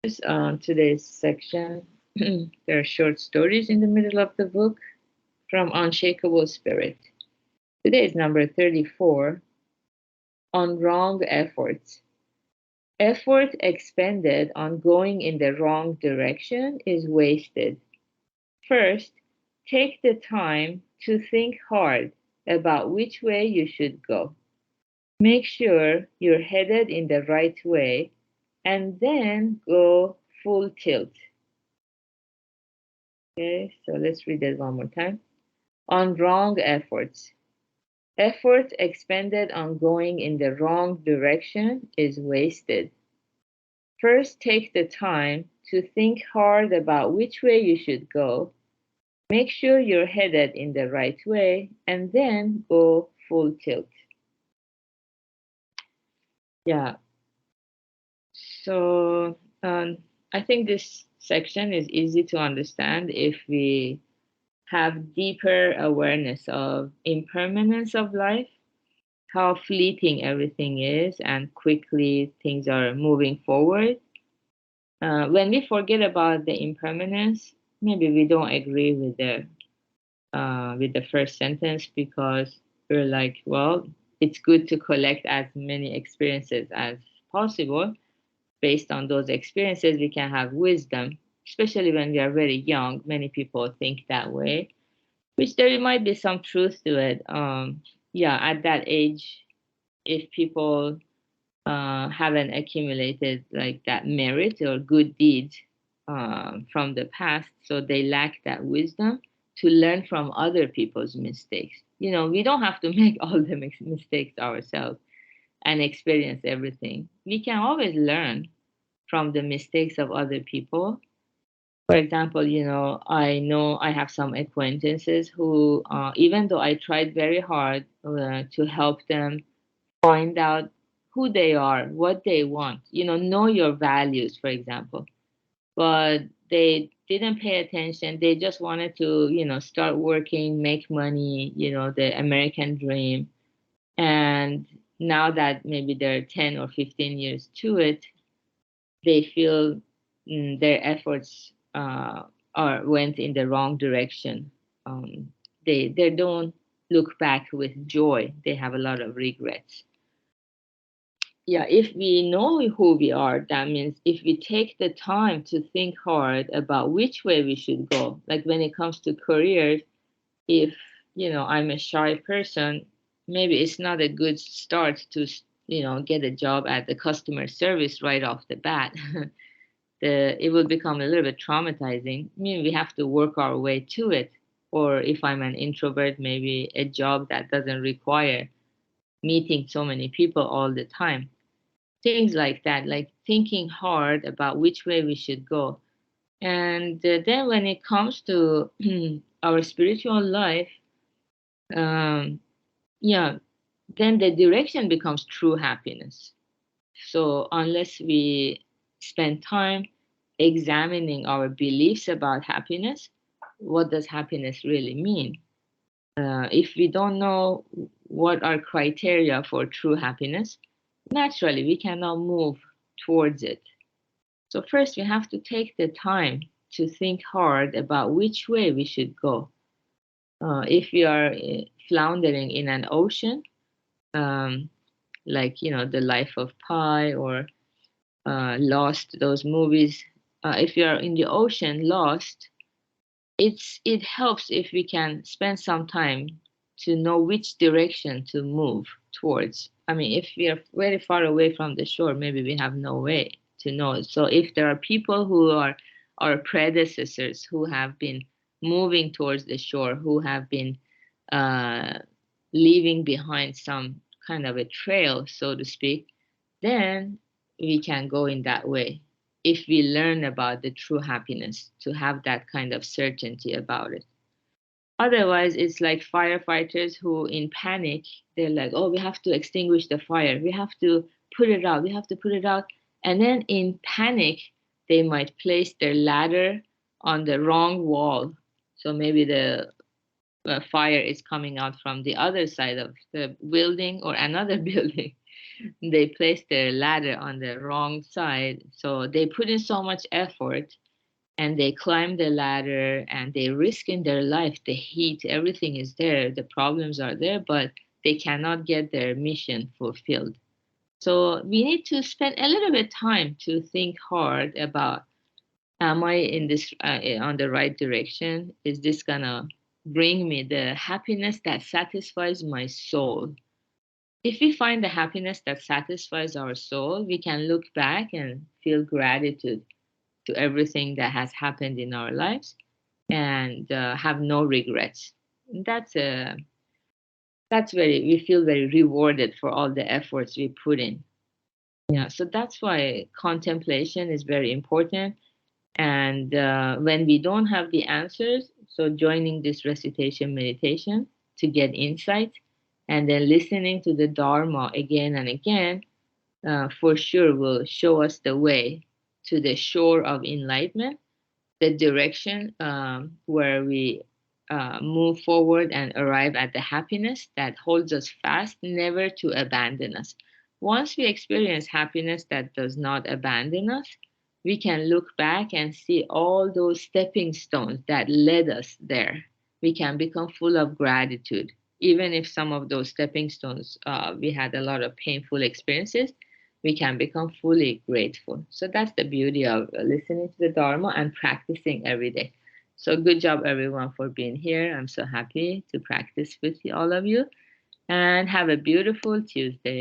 Today's section. There are short stories in the middle of the book from Unshakable Spirit. Today is number 34 on wrong efforts. Effort expended on going in the wrong direction is wasted. First, take the time to think hard about which way you should go. Make sure you're headed in the right way and then go full tilt. Okay, so let's read that one more time. On wrong efforts. Effort expended on going in the wrong direction is wasted. First, take the time to think hard about which way you should go. Make sure you're headed in the right way and then go full tilt. Yeah, so I think this section is easy to understand if we have deeper awareness of impermanence of life, how fleeting everything is, and quickly things are moving forward. When we forget about the impermanence, maybe we don't agree with the first sentence because we're like, well, it's good to collect as many experiences as possible. Based on those experiences, we can have wisdom, especially when we are very young. Many people think that way, which there might be some truth to it. Yeah, at that age, if people haven't accumulated like that merit or good deeds from the past, so they lack that wisdom to learn from other people's mistakes. You know, we don't have to make all the mistakes ourselves and experience everything. We can always learn from the mistakes of other people. For example, know I have some acquaintances who, even though I tried very hard to help them find out who they are, what they want, know your values, for example, but they didn't pay attention. They just wanted to, start working, make money, the American dream. And now that maybe they're 10 or 15 years to it, they feel their efforts are went in the wrong direction. They don't look back with joy. They have a lot of regrets. Yeah, if we know who we are, that means if we take the time to think hard about which way we should go, like when it comes to careers, if I'm a shy person, maybe it's not a good start to get a job at the customer service right off the bat. It will become a little bit traumatizing. I mean, we have to work our way to it. Or if I'm an introvert, maybe a job that doesn't require meeting so many people all the time. Things like that, like thinking hard about which way we should go. And then when it comes to our spiritual life, um, yeah, then the direction becomes true happiness. So unless we spend time examining our beliefs about happiness, what does happiness really mean? If we don't know what are criteria for true happiness, naturally we cannot move towards it. So first we have to take the time to think hard about which way we should go. If we are floundering in an ocean, um, like the Life of Pi or Lost, those movies. If you are in the ocean lost, it helps if we can spend some time to know which direction to move towards. I mean, if we are very far away from the shore, maybe we have no way to know. So if there are people who are our predecessors who have been moving towards the shore, who have been uh, leaving behind some kind of a trail, so to speak, then we can go in that way if we learn about the true happiness to have that kind of certainty about it. Otherwise, it's like firefighters who, in panic, they're like, oh, we have to extinguish the fire. We have to put it out. We have to put it out. And then in panic, they might place their ladder on the wrong wall. So maybe the fire is coming out from the other side of the building or another building. They placed their ladder on the wrong side. So they put in so much effort and they climb the ladder and they risk in their life. The heat, everything is there, the problems are there, but they cannot get their mission fulfilled. So we need to spend a little bit time to think hard about, am I in this on the right direction? Is this gonna bring me the happiness that satisfies my soul? If we find the happiness that satisfies our soul, we can look back and feel gratitude to everything that has happened in our lives and have no regrets. That's a that's very, we feel very rewarded for all the efforts we put in. Yeah, so that's why contemplation is very important. And when we don't have the answers, so joining this recitation meditation to get insight and then listening to the Dharma again and again, for sure will show us the way to the shore of enlightenment, the direction where we move forward and arrive at the happiness that holds us fast, never to abandon us. Once we experience happiness that does not abandon us, we can look back and see all those stepping stones that led us there. We can become full of gratitude. Even if some of those stepping stones, we had a lot of painful experiences, we can become fully grateful. So that's the beauty of listening to the Dharma and practicing every day. So good job, everyone, for being here. I'm so happy to practice with all of you. And have a beautiful Tuesday.